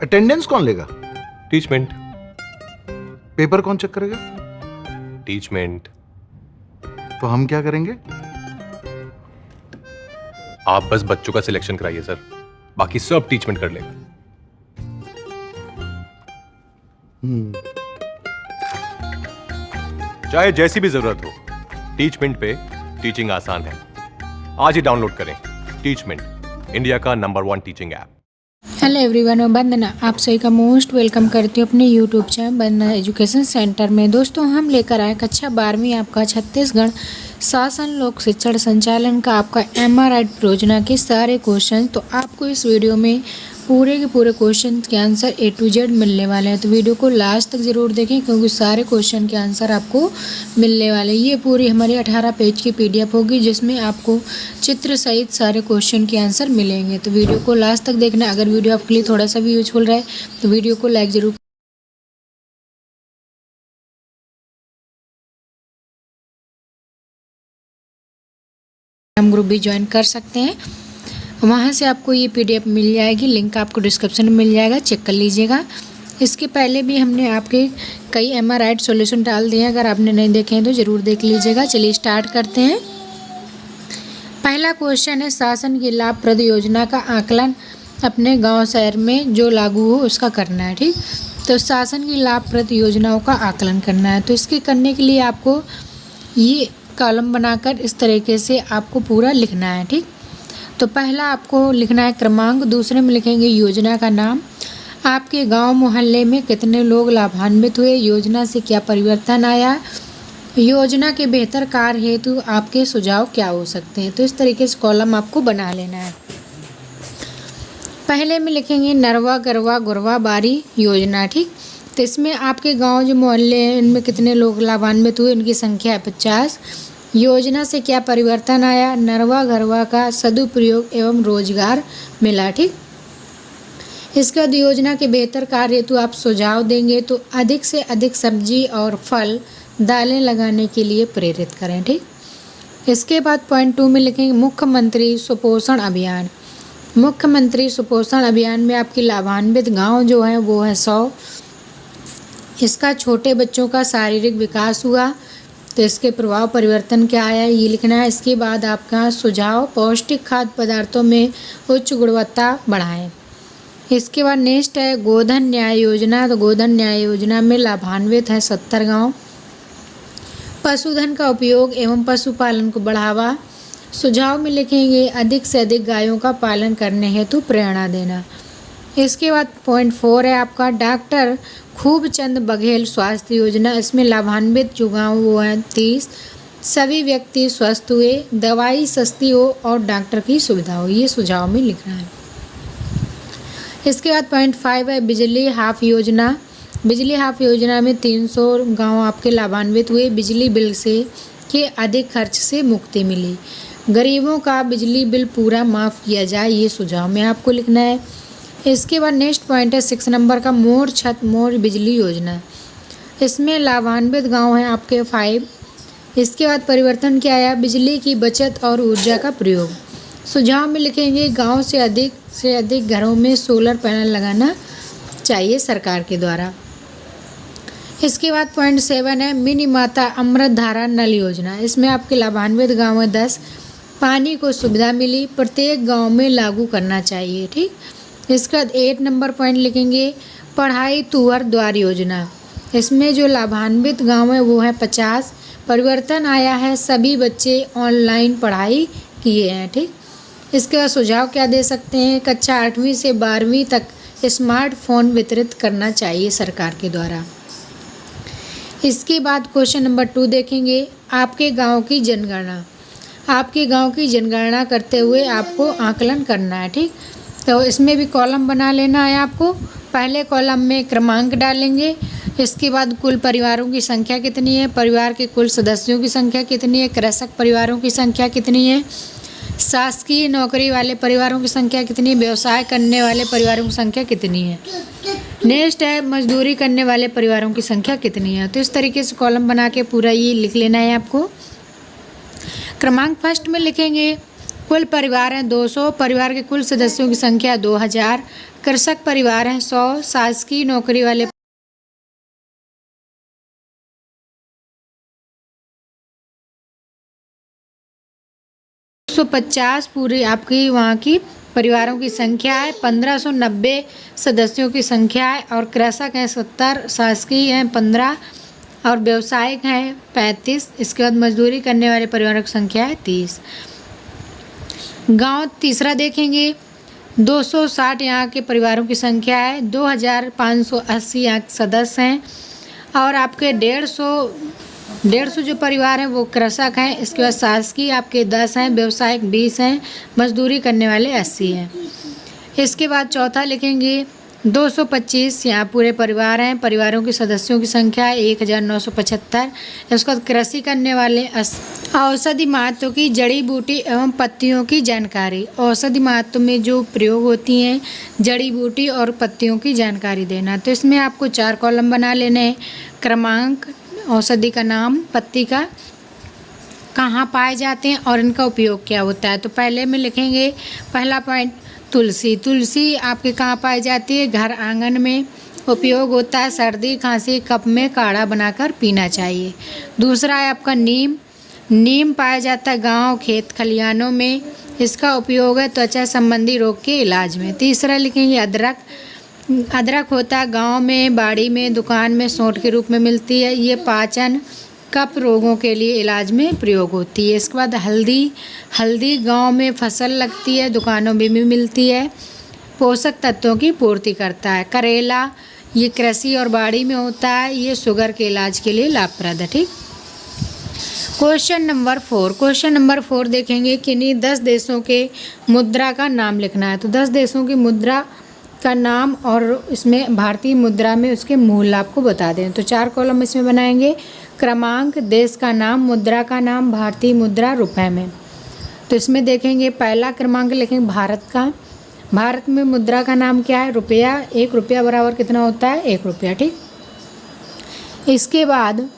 Attendance कौन लेगा? Teachmint. Paper कौन चेक करेगा? टीचमेंट। तो हम क्या करेंगे? आप बस बच्चों का सिलेक्शन कराइए सर, बाकी सब टीचमेंट कर लेगा। चाहे जैसी भी जरूरत हो, टीचमेंट पे टीचिंग आसान है। आज ही डाउनलोड करें टीचमेंट, इंडिया का number 1 teaching app. Hello everyone, मैं वंदना आप सभी का मोस्ट वेलकम करती हूँ अपने यूट्यूब चैनल वंदना एजुकेशन सेंटर में। दोस्तों, हम लेकर आए कक्षा 12वीं आपका छत्तीसगढ़ शासन लोक शिक्षण संचालन का आपका MRI योजना के सारे क्वेश्चन। तो आपको इस वीडियो में पूरे के पूरे क्वेश्चन के आंसर A to Z मिलने वाले हैं। तो वीडियो को लास्ट तक ज़रूर देखें, क्योंकि सारे क्वेश्चन के आंसर आपको मिलने वाले हैं। ये पूरी हमारी 18 पेज की PDF होगी, जिसमें आपको चित्र सहित सारे क्वेश्चन के आंसर मिलेंगे। तो वीडियो को लास्ट तक देखना। अगर वीडियो आपके लिए थोड़ा सा भी यूजफुल रहे तो वीडियो को लाइक ज़रूर ग्रुप भी ज्वाइन कर सकते हैं। वहाँ से आपको ये PDF मिल जाएगी, लिंक आपको डिस्क्रिप्शन में मिल जाएगा, चेक कर लीजिएगा। इसके पहले भी हमने आपके कई MRI सॉल्यूशन डाल दिए हैं, अगर आपने नहीं देखे हैं तो ज़रूर देख लीजिएगा। चलिए स्टार्ट करते हैं। पहला क्वेश्चन है, शासन की लाभप्रद योजना का आकलन अपने गांव शहर में जो लागू हो उसका करना है। ठीक, तो शासन की लाभप्रद योजनाओं का आकलन करना है। तो इसके करने के लिए आपको ये कॉलम बनाकर इस तरीके से आपको पूरा लिखना है। ठीक, तो पहला आपको लिखना है क्रमांक, दूसरे में लिखेंगे योजना का नाम, आपके गांव मोहल्ले में कितने लोग लाभान्वित हुए, योजना से क्या परिवर्तन आया, योजना के बेहतर कार्य हेतु आपके सुझाव क्या हो सकते हैं। तो इस तरीके से कॉलम आपको बना लेना है। पहले में लिखेंगे नरवा गरवा गुरवा बारी योजना। ठीक, तो इसमें आपके गांव जो मोहल्ले हैं इनमें कितने लोग लाभान्वित हुए, उनकी संख्या है 50। योजना से क्या परिवर्तन आया, नरवा गरवा का सदुपयोग एवं रोजगार मिला। ठीक, इसके बाद योजना के बेहतर कार्य हेतु आप सुझाव देंगे, तो अधिक से अधिक सब्जी और फल दालें लगाने के लिए प्रेरित करें। ठीक, इसके बाद पॉइंट 2 में लिखेंगे मुख्यमंत्री सुपोषण अभियान। मुख्यमंत्री सुपोषण अभियान में आपकी लाभान्वित गांव जो है वो है 100। इसका छोटे बच्चों का शारीरिक विकास हुआ, तो इसके प्रभाव परिवर्तन क्या आया ये लिखना है। इसके बाद आपका सुझाव, पौष्टिक खाद्य पदार्थों में उच्च गुणवत्ता बढ़ाएं। इसके बाद नेक्स्ट है गोधन न्याय योजना। तो गोधन न्याय योजना में लाभान्वित है 70 गाँव। पशुधन का उपयोग एवं पशुपालन को बढ़ावा। सुझाव में लिखेंगे अधिक से अधिक गायों का पालन करने हेतु प्रेरणा देना। इसके बाद पॉइंट 4 है आपका डॉक्टर खूबचंद बघेल स्वास्थ्य योजना। इसमें लाभान्वित जो गाँव वो है 30। सभी व्यक्ति स्वस्थ हुए, दवाई सस्ती हो और डॉक्टर की सुविधा हो, ये सुझाव में लिखना है। इसके बाद पॉइंट 5 है बिजली हाफ योजना। बिजली हाफ योजना में 300 गांव आपके लाभान्वित हुए, बिजली बिल से के अधिक खर्च से मुक्ति मिली, गरीबों का बिजली बिल पूरा माफ़ किया जाए, ये सुझाव में आपको लिखना है। इसके बाद नेक्स्ट पॉइंट है 6 नंबर का मोर छत मोर बिजली योजना। इसमें लाभान्वित गांव हैं आपके 5। इसके बाद परिवर्तन क्या आया, बिजली की बचत और ऊर्जा का प्रयोग। सुझाव में लिखेंगे गांव से अधिक घरों में सोलर पैनल लगाना चाहिए सरकार के द्वारा। इसके बाद पॉइंट 7 है मिनी माता अमृत धारा नल योजना। इसमें आपके लाभान्वित गाँव है 10। पानी को सुविधा मिली, प्रत्येक गाँव में लागू करना चाहिए। ठीक, इसके बाद 8 नंबर पॉइंट लिखेंगे पढ़ाई तुअर द्वार योजना। इसमें जो लाभान्वित गांव है वो है 50। परिवर्तन आया है, सभी बच्चे ऑनलाइन पढ़ाई किए हैं। ठीक, इसके बाद सुझाव क्या दे सकते हैं, कक्षा 8वीं से 12वीं तक स्मार्टफोन वितरित करना चाहिए सरकार के द्वारा। इसके बाद क्वेश्चन नंबर 2 देखेंगे आपके गाँव की जनगणना। आपके गाँव की जनगणना करते हुए आपको आकलन करना है। ठीक, तो इसमें भी कॉलम बना लेना है आपको। पहले कॉलम में क्रमांक डालेंगे, इसके बाद कुल परिवारों की संख्या कितनी है, परिवार के कुल सदस्यों की संख्या कितनी है, कृषक परिवारों की संख्या कितनी है, शासकीय नौकरी वाले परिवारों की संख्या कितनी है, व्यवसाय करने वाले परिवारों की संख्या कितनी है, नेक्स्ट है मजदूरी करने वाले परिवारों की संख्या कितनी है। तो इस तरीके से कॉलम बना के पूरा ये लिख लेना है आपको। क्रमांक फर्स्ट में लिखेंगे कुल परिवार हैं 200, परिवार के कुल सदस्यों की संख्या 2000, कृषक परिवार हैं 100, शासकीय नौकरी वाले 150 पूरी आपकी वहाँ की परिवारों की संख्या है। 1590 सदस्यों की संख्या है और कृषक हैं 70, शासकीय हैं 15 और व्यवसायिक हैं 35। इसके बाद मजदूरी करने वाले परिवारों की संख्या है 30। गांव तीसरा देखेंगे 260 यहाँ के परिवारों की संख्या है। 2580 यहाँ के सदस्य हैं और आपके 150 जो परिवार हैं वो कृषक हैं। इसके बाद शासकीय आपके 10 हैं, व्यवसायिक 20 हैं, मजदूरी करने वाले 80 हैं। इसके बाद चौथा लिखेंगे 225 यहाँ पूरे परिवार हैं, परिवारों के सदस्यों की संख्या है 1975। इसके बाद कृषि करने वाले औषधि महत्व की जड़ी बूटी एवं पत्तियों की जानकारी। औषधि महत्व में जो प्रयोग होती हैं जड़ी बूटी और पत्तियों की जानकारी देना। तो इसमें आपको 4 कॉलम बना लेने हैं। क्रमांक, औषधि का नाम, पत्ती का, कहाँ पाए जाते हैं और इनका उपयोग क्या होता है। तो पहले में लिखेंगे पहला पॉइंट तुलसी। तुलसी आपके कहाँ पाई जाती है? घर आंगन में उपयोग होता है। सर्दी खांसी कफ में काढ़ा बनाकर पीना चाहिए। दूसरा है आपका नीम। नीम पाया जाता है गांव खेत खलिहानों में। इसका उपयोग है त्वचा संबंधी रोग के इलाज में। तीसरा लिखेंगे अदरक। अदरक होता है गांव में, बाड़ी में, दुकान में सौंठ के रूप में मिलती है। ये पाचन कफ रोगों के लिए इलाज में प्रयोग होती है। इसके बाद हल्दी। हल्दी गांव में फसल लगती है, दुकानों में भी मिलती है, पोषक तत्वों की पूर्ति करता है। करेला, ये कृषि और बाड़ी में होता है, ये शुगर के इलाज के लिए लाभप्रद है। ठीक। Question number 4। क्वेश्चन नंबर 4 देखेंगे किन्हीं 10 देशों के मुद्रा का नाम लिखना है। तो 10 देशों की मुद्रा का नाम और इसमें भारतीय मुद्रा में उसके मूल्य आपको बता दें। तो 4 कॉलम इसमें बनाएंगे। क्रमांक, देश का नाम, मुद्रा का नाम, भारतीय मुद्रा, रुपए में। तो इसमें देखेंगे पहला क्रमांक लिखेंगे भारत का। भारत में मुद्रा का नाम क्या है? रुपया। 1 रुपया बराबर कितना होता है? 1 रुपया। ठीक। इसके बाद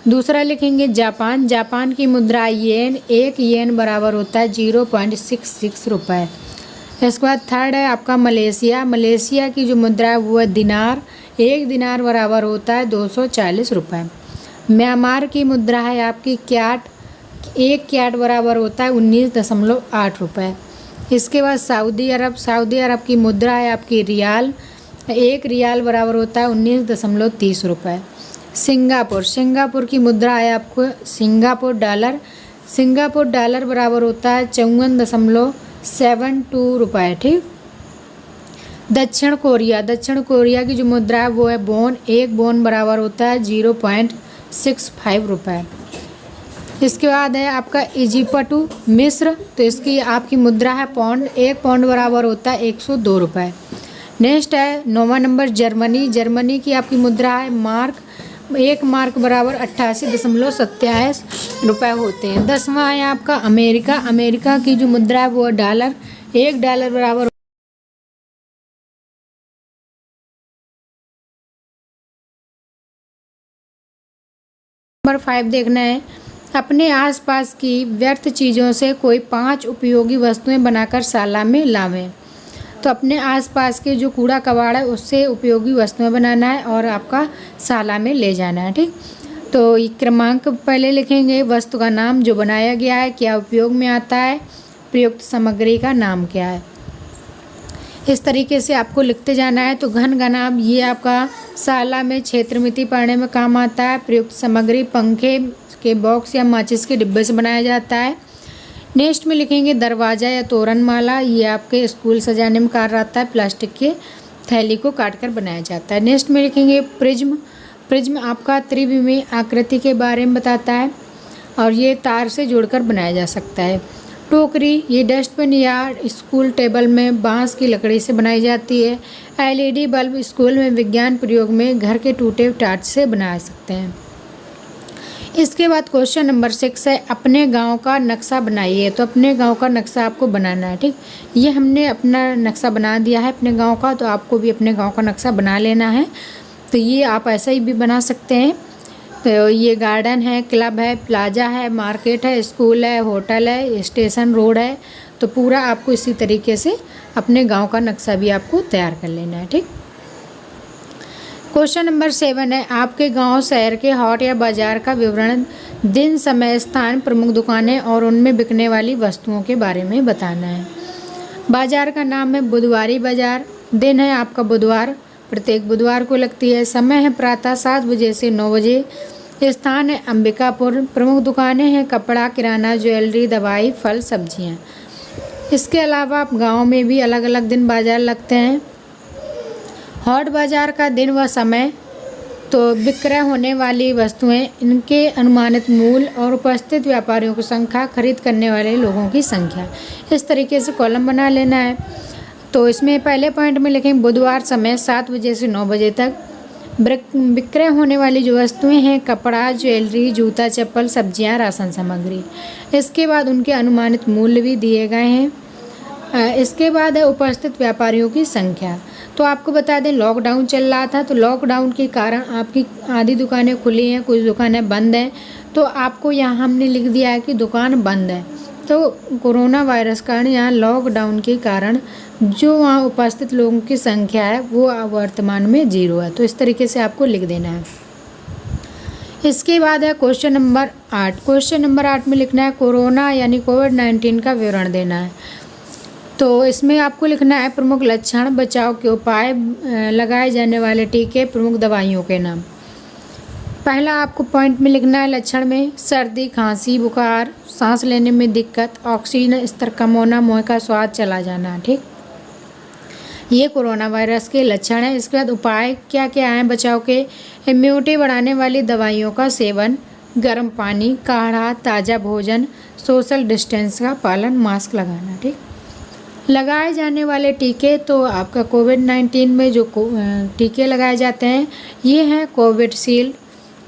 दूसरा लिखेंगे जापान। जापान की मुद्रा येन। 1 येन बराबर होता है 0.66 रुपये। इसके बाद थर्ड है आपका मलेशिया। मलेशिया की जो मुद्रा है वो है दिनार। 1 दिनार बराबर होता है 240 रुपये। म्यांमार की मुद्रा है आपकी क्याट। 1 क्याट बराबर होता है 19.8 रुपये। इसके बाद सऊदी अरब। सऊदी अरब की मुद्रा है आपकी रियाल। 1 रियाल बराबर होता है 19.30 रुपये। सिंगापुर। सिंगापुर की मुद्रा है आपको सिंगापुर डॉलर। सिंगापुर डॉलर बराबर होता है 54.72 रुपये। ठीक। दक्षिण कोरिया। दक्षिण कोरिया की जो मुद्रा है वो है बोन। 1 बोन बराबर होता है 0.65 रुपये। इसके बाद है आपका इजिप्ट मिस्र। तो इसकी आपकी मुद्रा है पौंड। 1 पौंड बराबर होता है 102 रुपये। नेक्स्ट है 9वां नंबर जर्मनी। जर्मनी की आपकी मुद्रा है मार्क। 1 मार्क बराबर 88.27 रुपये होते हैं। 10वां है आपका अमेरिका। अमेरिका की जो मुद्रा है वो है डॉलर। 1 डॉलर बराबर नंबर 5 देखना है अपने आसपास की व्यर्थ चीज़ों से कोई 5 उपयोगी वस्तुएं बनाकर शाला में लावें। तो अपने आसपास के जो कूड़ा कबाड़ है उससे उपयोगी वस्तुएं बनाना है और आपका शाला में ले जाना है। ठीक। तो ये क्रमांक पहले लिखेंगे, वस्तु का नाम जो बनाया गया है, क्या उपयोग में आता है, प्रयुक्त सामग्री का नाम क्या है। इस तरीके से आपको लिखते जाना है। तो घन घनाभ ये आपका शाला में क्षेत्र मिति पढ़ने में काम आता है। प्रयुक्त सामग्री पंखे के बॉक्स या माचिस के डिब्बे से बनाया जाता है। नेक्स्ट में लिखेंगे दरवाज़ा या तोरण माला। ये आपके स्कूल सजाने में कार्य आता है। प्लास्टिक के थैली को काटकर बनाया जाता है। नेक्स्ट में लिखेंगे प्रिज्म। प्रिज्म आपका त्रिविमीय आकृति के बारे में बताता है और ये तार से जोड़कर बनाया जा सकता है। टोकरी ये डस्टबिन या स्कूल टेबल में बांस की लकड़ी से बनाई जाती है। LED बल्ब स्कूल में विज्ञान प्रयोग में घर के टूटे टाट से बना सकते हैं। इसके बाद क्वेश्चन नंबर 6 है अपने गांव का नक्शा बनाइए। तो अपने गांव का नक्शा आपको बनाना है। ठीक। ये हमने अपना नक्शा बना दिया है अपने गांव का, तो आपको भी अपने गांव का नक्शा बना लेना है। तो ये आप ऐसा ही भी बना सकते हैं। तो ये गार्डन है, क्लब है, प्लाजा है, मार्केट है, स्कूल है, होटल है, स्टेशन रोड है। तो पूरा आपको इसी तरीके से अपने गांव का नक्शा भी आपको तैयार कर लेना है। ठीक। क्वेश्चन नंबर 7 है, आपके गांव शहर के हाट या बाजार का विवरण, दिन, समय, स्थान, प्रमुख दुकानें और उनमें बिकने वाली वस्तुओं के बारे में बताना है। बाजार का नाम है बुधवारी बाजार, दिन है आपका बुधवार, प्रत्येक बुधवार को लगती है। समय है प्रातः 7 बजे से 9 बजे। स्थान है अंबिकापुर। प्रमुख दुकानें हैं कपड़ा, किराना, ज्वेलरी, दवाई, फल, सब्जियां। इसके अलावा आप गाँव में भी अलग अलग दिन बाजार लगते हैं। हाट बाजार का दिन व समय, तो विक्रय होने वाली वस्तुएं, इनके अनुमानित मूल्य और उपस्थित व्यापारियों की संख्या, खरीद करने वाले लोगों की संख्या। इस तरीके से कॉलम बना लेना है। तो इसमें पहले पॉइंट में लिखेंगे बुधवार, समय 7 बजे से 9 बजे तक। विक्रय होने वाली जो वस्तुएं हैं कपड़ा, ज्वेलरी, जूता, चप्पल, सब्जियां, राशन सामग्री। इसके बाद उनके अनुमानित मूल्य भी दिए गए हैं। इसके बाद है उपस्थित व्यापारियों की संख्या। तो आपको बता दें लॉकडाउन चल रहा था, तो लॉकडाउन के कारण आपकी आधी दुकानें खुली हैं, कुछ दुकानें बंद हैं। तो आपको यहाँ हमने लिख दिया है कि दुकान बंद है। तो कोरोना वायरस कारण यहाँ लॉकडाउन के कारण जो वहाँ उपस्थित लोगों की संख्या है वो वर्तमान में 0 है। तो इस तरीके से आपको लिख देना है। इसके बाद है क्वेश्चन नंबर 8। क्वेश्चन नंबर 8 में लिखना है कोरोना यानी कोविड-19 का विवरण देना है। तो इसमें आपको लिखना है प्रमुख लक्षण, बचाव के उपाय, लगाए जाने वाले टीके, प्रमुख दवाइयों के नाम। पहला आपको पॉइंट में लिखना है लक्षण में सर्दी, खांसी, बुखार, सांस लेने में दिक्कत, ऑक्सीजन स्तर कम होना, मुंह का स्वाद चला जाना। ठीक, ये कोरोना वायरस के लक्षण है। इसके बाद उपाय क्या क्या हैं बचाव के, इम्यूनिटी बढ़ाने वाली दवाइयों का सेवन, गर्म पानी, काढ़ा, ताज़ा भोजन, सोशल डिस्टेंस का पालन, मास्क लगाना। ठीक, लगाए जाने वाले टीके, तो आपका कोविड-19 में जो टीके लगाए जाते हैं ये हैं कोविशील्ड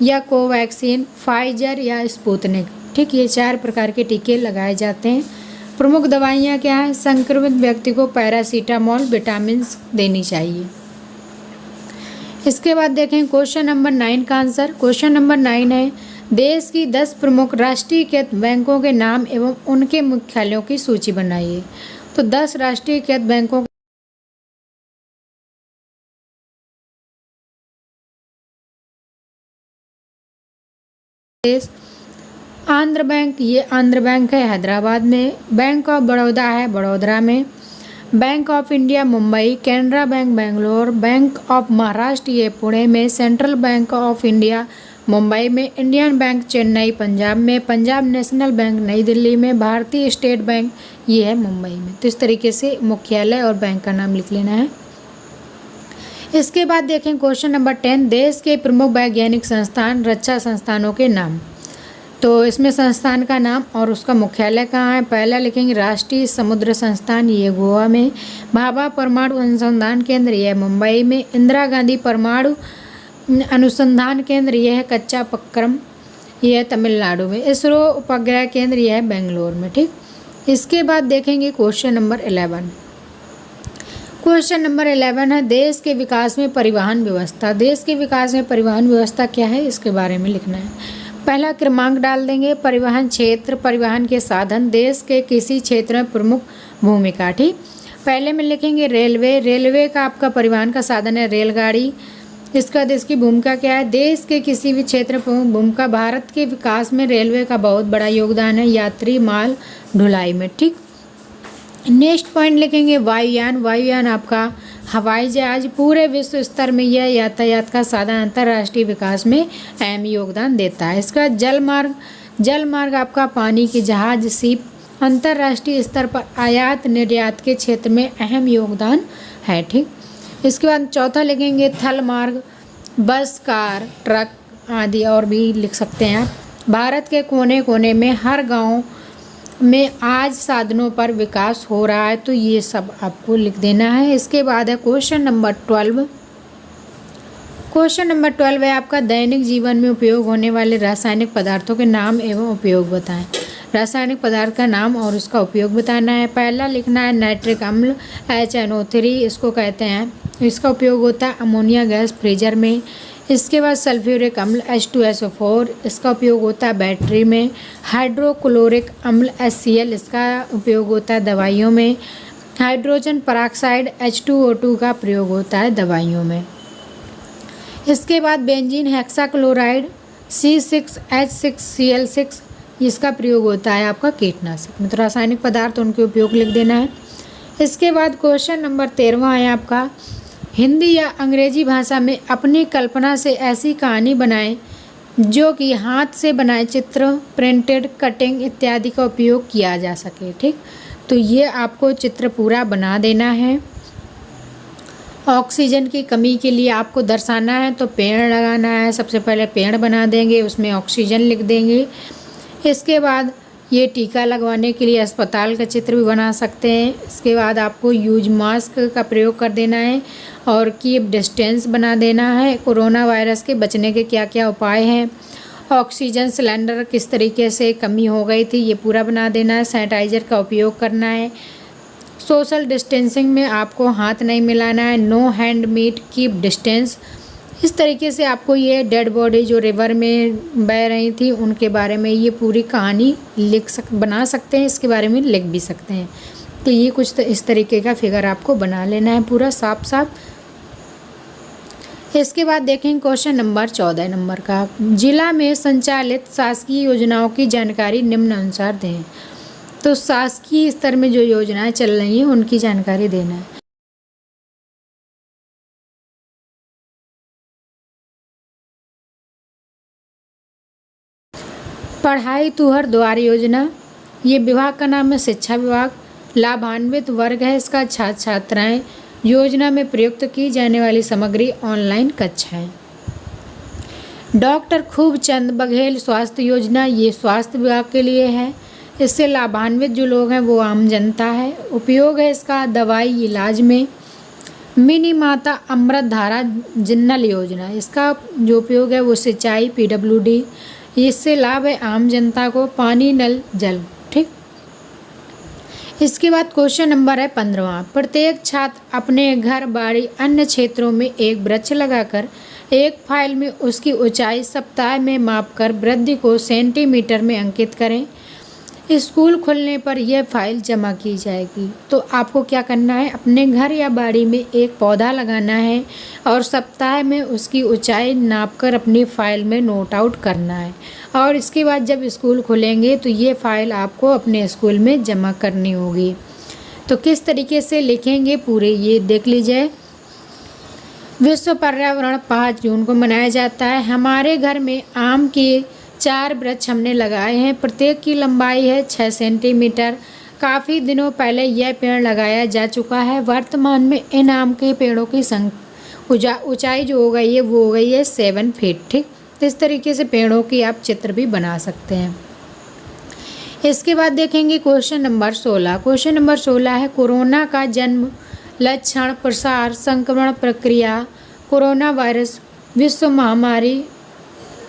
या कोवैक्सीन, फाइजर या स्पुतनिक। ठीक, ये 4 प्रकार के टीके लगाए जाते हैं। प्रमुख दवाइयाँ क्या हैं, संक्रमित व्यक्ति को पैरासीटामोल, विटामिन देनी चाहिए। इसके बाद देखें क्वेश्चन नंबर 9 का आंसर। क्वेश्चन नंबर 9 है देश की 10 प्रमुख राष्ट्रीयकृत बैंकों के नाम एवं उनके मुख्यालयों की सूची बनाइए। तो 10 राष्ट्रीयकृत बैंकों आंध्र बैंक, ये आंध्र बैंक है हैदराबाद में। बैंक ऑफ बड़ौदा है बड़ौदा में। Bank of India Mumbai, Canara bank Bangalore, bank of Maharashtra ये पुणे में, central bank of India Mumbai में, इंडियन बैंक चेन्नई पंजाब में, पंजाब नेशनल बैंक नई दिल्ली में, भारतीय स्टेट बैंक ये है मुंबई में। तो इस तरीके से मुख्यालय और बैंक का नाम लिख लेना है। इसके बाद देखें क्वेश्चन नंबर 10, देश के प्रमुख वैज्ञानिक संस्थान, रक्षा संस्थानों के नाम। तो इसमें संस्थान का नाम और उसका मुख्यालय कहाँ है। पहला लिखेंगे राष्ट्रीय समुद्र संस्थान, ये गोवा में। भाभा परमाणु अनुसंधान केंद्र, यह मुंबई में। इंदिरा गांधी परमाणु अनुसंधान केंद्र, यह है कच्चा पक्करम, यह है तमिलनाडु में। इसरो उपग्रह केंद्र, यह है बेंगलोर में। ठीक, इसके बाद देखेंगे क्वेश्चन नंबर 11। क्वेश्चन नंबर 11 है देश के विकास में परिवहन व्यवस्था। देश के विकास में परिवहन व्यवस्था क्या है इसके बारे में लिखना है। पहला क्रमांक डाल देंगे, परिवहन क्षेत्र, परिवहन के साधन, देश के किसी क्षेत्र में प्रमुख भूमिका। ठीक, पहले में लिखेंगे रेलवे। रेलवे का आपका परिवहन का साधन है रेलगाड़ी। इसका देश की भूमिका क्या है, देश के किसी भी क्षेत्र में प्रमुख भूमिका। भारत के विकास में रेलवे का बहुत बड़ा योगदान है यात्री माल ढुलाई में। ठीक, नेक्स्ट पॉइंट लिखेंगे वायुयान। वायुयान आपका हवाई जहाज, पूरे विश्व स्तर में यह यातायात का साधन अंतर्राष्ट्रीय विकास में अहम योगदान देता है। इसका जलमार्ग, जलमार्ग आपका पानी के जहाज, शिप, अंतर्राष्ट्रीय स्तर पर आयात निर्यात के क्षेत्र में अहम योगदान है। ठीक, इसके बाद चौथा लिखेंगे थल मार्ग, बस, कार, ट्रक आदि और भी लिख सकते हैं आप। भारत के कोने कोने में हर गांव में आज साधनों पर विकास हो रहा है, तो ये सब आपको लिख देना है। इसके बाद है क्वेश्चन नंबर 12। क्वेश्चन नंबर 12 है आपका दैनिक जीवन में उपयोग होने वाले रासायनिक पदार्थों के नाम एवं उपयोग बताएं। रासायनिक पदार्थ का नाम और उसका उपयोग बताना है। पहला लिखना है नाइट्रिक अम्ल HNO3, इसको कहते हैं। इसका उपयोग होता है अमोनिया गैस फ्रीजर में। इसके बाद सल्फ्यूरिक अम्ल H2SO4, इसका उपयोग होता है बैटरी में। हाइड्रोक्लोरिक अम्ल HCl, इसका उपयोग होता है दवाइयों में। हाइड्रोजन पेरोक्साइड H2O2 का प्रयोग होता है दवाइयों में। इसके बाद बेंजीन हेक्साक्लोराइड C6H6Cl6, इसका प्रयोग होता है आपका कीटनाशक में। तो रासायनिक पदार्थ उनके उपयोग लिख देना है। इसके बाद क्वेश्चन नंबर 13 है आपका, हिंदी या अंग्रेजी भाषा में अपनी कल्पना से ऐसी कहानी बनाएं जो कि हाथ से बनाए चित्र, प्रिंटेड, कटिंग इत्यादि का उपयोग किया जा सके। ठीक, तो ये आपको चित्र पूरा बना देना है। ऑक्सीजन की कमी के लिए आपको दर्शाना है तो पेड़ लगाना है। सबसे पहले पेड़ बना देंगे, उसमें ऑक्सीजन लिख देंगे। इसके बाद ये टीका लगवाने के लिए अस्पताल का चित्र भी बना सकते हैं। इसके बाद आपको यूज मास्क का प्रयोग कर देना है और कीप डिस्टेंस बना देना है। कोरोना वायरस के बचने के क्या क्या उपाय हैं, ऑक्सीजन सिलेंडर किस तरीके से कमी हो गई थी, ये पूरा बना देना है। सैनिटाइज़र का उपयोग करना है। सोशल डिस्टेंसिंग में आपको हाथ नहीं मिलाना है। No hand meet, keep distance. इस तरीके से आपको ये डेड बॉडी जो रिवर में बह रही थी उनके बारे में ये पूरी कहानी बना सकते हैं। इसके बारे में लिख भी सकते हैं। तो ये कुछ इस तरीके का फिगर आपको बना लेना है पूरा साफ साफ। इसके बाद देखेंगे क्वेश्चन नंबर 14 नंबर का, जिला में संचालित शासकीय योजनाओं की जानकारी निम्नानुसार दें। तो शासकीय स्तर में जो योजनाएं चल रही हैं उनकी जानकारी देना है। पढ़ाई तुहर द्वार योजना, ये विभाग का नाम है शिक्षा विभाग। लाभान्वित वर्ग है इसका छात्र छात्राएँ। योजना में प्रयुक्त की जाने वाली सामग्री ऑनलाइन कक्षाएँ। डॉक्टर खूबचंद बघेल स्वास्थ्य योजना, ये स्वास्थ्य विभाग के लिए है। इससे लाभान्वित जो लोग हैं वो आम जनता है। उपयोग है इसका दवाई इलाज में। मिनी माता अमृत धारा जिन्नल योजना, इसका जो उपयोग है वो सिंचाई PWD, इससे लाभ है आम जनता को। पानी नल जल। ठीक, इसके बाद क्वेश्चन नंबर है 15, प्रत्येक छात्र अपने घर बाड़ी अन्य क्षेत्रों में एक वृक्ष लगाकर एक फाइल में उसकी ऊंचाई सप्ताह में मापकर वृद्धि को सेंटीमीटर में अंकित करें। स्कूल खुलने पर यह फाइल जमा की जाएगी। तो आपको क्या करना है, अपने घर या बाड़ी में एक पौधा लगाना है और सप्ताह में उसकी ऊंचाई नापकर अपनी फाइल में नोट आउट करना है। और इसके बाद जब स्कूल खुलेंगे तो ये फाइल आपको अपने स्कूल में जमा करनी होगी। तो किस तरीके से लिखेंगे पूरे ये देख लीजिए। विश्व पर्यावरण 5 जून को मनाया जाता है। हमारे घर में आम के 4 वृक्ष हमने लगाए हैं। प्रत्येक की लंबाई है 6 सेंटीमीटर। काफ़ी दिनों पहले यह पेड़ लगाया जा चुका है। वर्तमान में इन आम के पेड़ों की ऊंचाई जो हो गई है वो हो गई है 7 फीट। ठीक, तो इस तरीके से पेड़ों की आप चित्र भी बना सकते हैं। इसके बाद देखेंगे क्वेश्चन नंबर 16। क्वेश्चन नंबर 16 है, कोरोना का जन्म, लक्षण, प्रसार, संक्रमण प्रक्रिया, कोरोना वायरस विश्व महामारी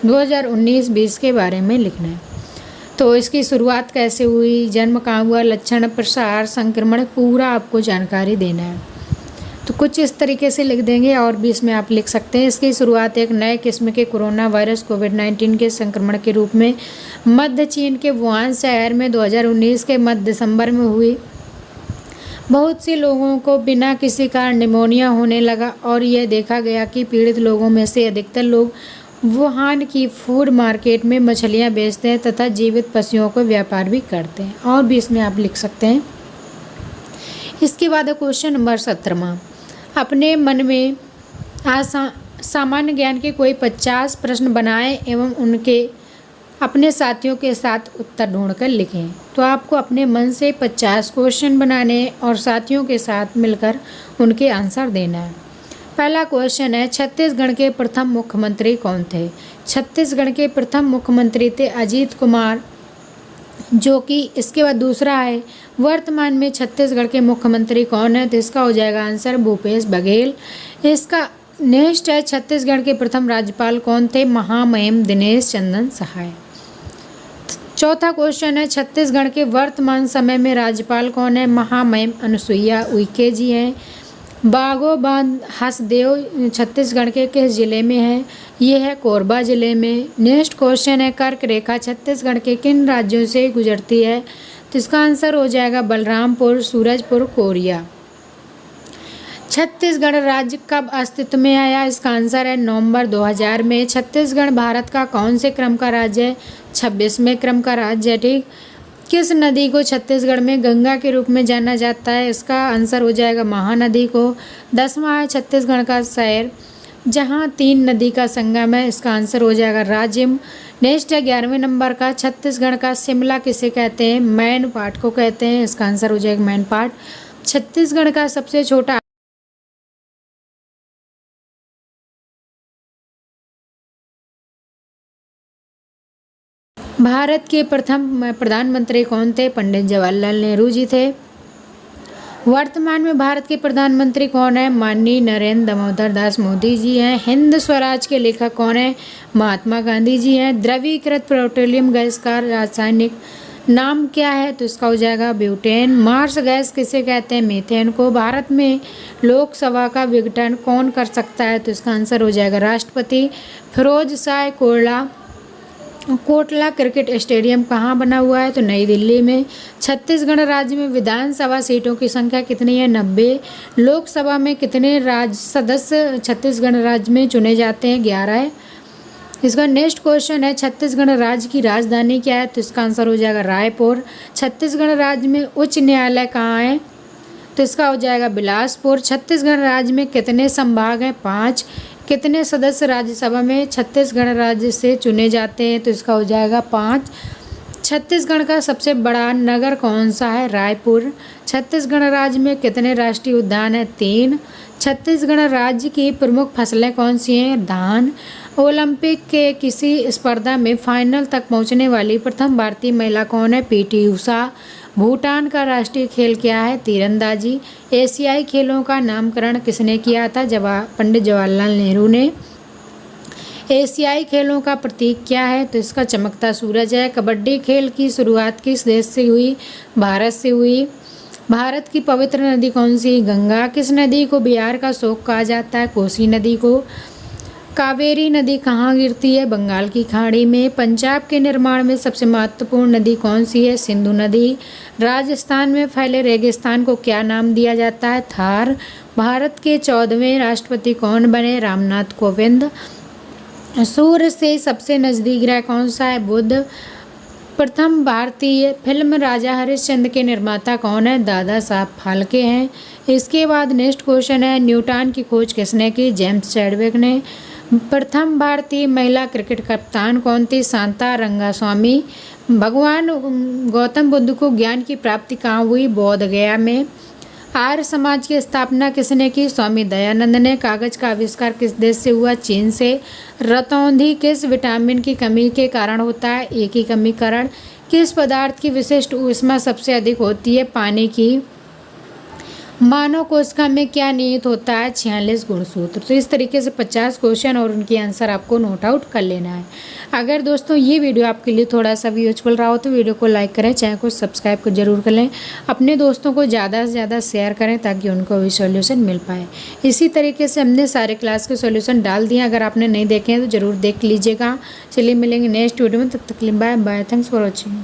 2019-20 के बारे में लिखना है। तो इसकी शुरुआत कैसे हुई, जन्म कहाँ हुआ, लक्षण, प्रसार, संक्रमण, पूरा आपको जानकारी देना है। तो कुछ इस तरीके से लिख देंगे और भी इसमें आप लिख सकते हैं। इसकी शुरुआत एक नए किस्म के कोरोना वायरस कोविड-19 के संक्रमण के रूप में मध्य चीन के वुहान शहर में 2019 के मध्य दिसंबर में हुई। बहुत से लोगों को बिना किसी कारण निमोनिया होने लगा और यह देखा गया कि पीड़ित लोगों में से अधिकतर लोग वुहान की फूड मार्केट में मछलियां बेचते हैं तथा जीवित पशुओं को व्यापार भी करते हैं। और भी इसमें आप लिख सकते हैं। इसके बाद क्वेश्चन नंबर 17, अपने मन में सामान्य ज्ञान के कोई 50 प्रश्न बनाएं एवं उनके अपने साथियों के साथ उत्तर ढूंढकर लिखें। तो आपको अपने मन से 50 क्वेश्चन बनाने और साथियों के साथ मिलकर उनके आंसर देना है। पहला क्वेश्चन है, छत्तीसगढ़ के प्रथम मुख्यमंत्री कौन थे? छत्तीसगढ़ के प्रथम मुख्यमंत्री थे अजीत कुमार, जो कि इसके बाद दूसरा है, वर्तमान में छत्तीसगढ़ के मुख्यमंत्री कौन है? तो इसका हो जाएगा आंसर भूपेश बघेल। इसका नेक्स्ट है, छत्तीसगढ़ के प्रथम राज्यपाल कौन थे? महामहिम दिनेश चंदन सहाय। चौथा क्वेश्चन है, छत्तीसगढ़ के वर्तमान समय में राज्यपाल कौन है? महामहिम अनुसुईया उइके जी हैं। बागो बांध हसदेव छत्तीसगढ़ के किस जिले में है? ये है कोरबा जिले में। नेक्स्ट क्वेश्चन है, कर्क रेखा छत्तीसगढ़ के किन राज्यों से गुजरती है? तो इसका आंसर हो जाएगा बलरामपुर, सूरजपुर, कोरिया। छत्तीसगढ़ राज्य कब अस्तित्व में आया? इसका आंसर है नवंबर 2000 में। छत्तीसगढ़ भारत का कौन से क्रम का राज्य है? 26वें क्रम का राज्य है। ठीक। किस नदी को छत्तीसगढ़ में गंगा के रूप में जाना जाता है? इसका आंसर हो जाएगा महानदी को। 10वां है छत्तीसगढ़ का शहर जहां 3 नदी का संगम है। इसका आंसर हो जाएगा राजिम। नेक्स्ट है 11वें नंबर का, छत्तीसगढ़ का शिमला किसे कहते हैं? मैन पाट को कहते हैं। इसका आंसर हो जाएगा मैन पाट। छत्तीसगढ़ का सबसे छोटा भारत के प्रथम प्रधानमंत्री कौन थे? पंडित जवाहरलाल नेहरू जी थे। वर्तमान में भारत के प्रधानमंत्री कौन है? माननीय नरेंद्र दामोदर दास मोदी जी हैं। हिंद स्वराज के लेखक कौन है? महात्मा गांधी जी हैं। द्रवीकृत पेट्रोलियम गैस का रासायनिक नाम क्या है? तो इसका हो जाएगा ब्यूटेन। मार्स गैस किसे कहते हैं? मीथेन को। भारत में लोकसभा का विघटन कौन कर सकता है? तो इसका आंसर हो जाएगा राष्ट्रपति। फिरोज शाह कोटला क्रिकेट स्टेडियम कहाँ बना हुआ है? तो नई दिल्ली में। छत्तीसगढ़ राज्य में विधानसभा सीटों की संख्या कितनी है? 90। लोकसभा में कितने राज्य सदस्य छत्तीसगढ़ राज्य में चुने जाते हैं? 11 है। इसका नेक्स्ट क्वेश्चन है, छत्तीसगढ़ राज्य की राजधानी क्या है? तो इसका आंसर हो जाएगा रायपुर। छत्तीसगढ़ राज्य में उच्च न्यायालय कहाँ है? तो इसका हो जाएगा बिलासपुर। छत्तीसगढ़ राज्य में कितने संभाग हैं? 5। कितने सदस्य राज्यसभा में छत्तीसगढ़ राज्य से चुने जाते हैं? तो इसका हो जाएगा 5। छत्तीसगढ़ का सबसे बड़ा नगर कौन सा है? रायपुर। छत्तीसगढ़ राज्य में कितने राष्ट्रीय उद्यान हैं? 3। छत्तीसगढ़ राज्य की प्रमुख फसलें कौन सी हैं? धान। ओलंपिक के किसी स्पर्धा में फाइनल तक पहुंचने वाली प्रथम भारतीय महिला कौन है? पीटी उषा। भूटान का राष्ट्रीय खेल क्या है? तीरंदाजी। एशियाई खेलों का नामकरण किसने किया था? पंडित जवाहरलाल नेहरू ने। एशियाई खेलों का प्रतीक क्या है? तो इसका चमकता सूरज है। कबड्डी खेल की शुरुआत किस देश से हुई? भारत से हुई। भारत की पवित्र नदी कौन सी? गंगा। किस नदी को बिहार का शोक कहा जाता है? कोसी नदी को। कावेरी नदी कहाँ गिरती है? बंगाल की खाड़ी में। पंजाब के निर्माण में सबसे महत्वपूर्ण नदी कौन सी है? सिंधु नदी। राजस्थान में फैले रेगिस्तान को क्या नाम दिया जाता है? थार। भारत के 14वें राष्ट्रपति कौन बने? रामनाथ कोविंद। सूर्य से सबसे नजदीक ग्रह कौन सा है? बुध। प्रथम भारतीय फिल्म राजा हरिश्चंद्र के निर्माता कौन है? दादा साहब फाल्के हैं। इसके बाद नेक्स्ट क्वेश्चन है, न्यूटन की खोज किसने की? जेम्स चैडविक ने। प्रथम भारतीय महिला क्रिकेट कप्तान कौन थी? शांता रंगास्वामी। भगवान गौतम बुद्ध को ज्ञान की प्राप्ति कहाँ हुई? बोध गया में। आर्य समाज की स्थापना किसने की? स्वामी दयानंद ने। कागज का आविष्कार किस देश से हुआ? चीन से। रतौंधी किस विटामिन की कमी के कारण होता है? ए की कमीकरण। किस पदार्थ की विशिष्ट ऊष्मा सबसे अधिक होती है? पानी की। मानव कोशिका में क्या निहित होता है? 46 गुणसूत्र। तो इस तरीके से 50 क्वेश्चन और उनके आंसर आपको नोट आउट कर लेना है। अगर दोस्तों ये वीडियो आपके लिए थोड़ा सा भी यूजफुल रहा हो तो वीडियो को लाइक करें, चैनल को सब्सक्राइब कर जरूर कर लें। अपने दोस्तों को ज़्यादा से ज़्यादा शेयर करें ताकि उनको भी सॉल्यूशन मिल पाए। इसी तरीके से हमने सारे क्लास के सॉल्यूशन डाल दिए, अगर आपने नहीं देखे हैं तो ज़रूर देख लीजिएगा। चलिए मिलेंगे नेक्स्ट वीडियो में, तब तक के लिए bye bye. Thanks for watching.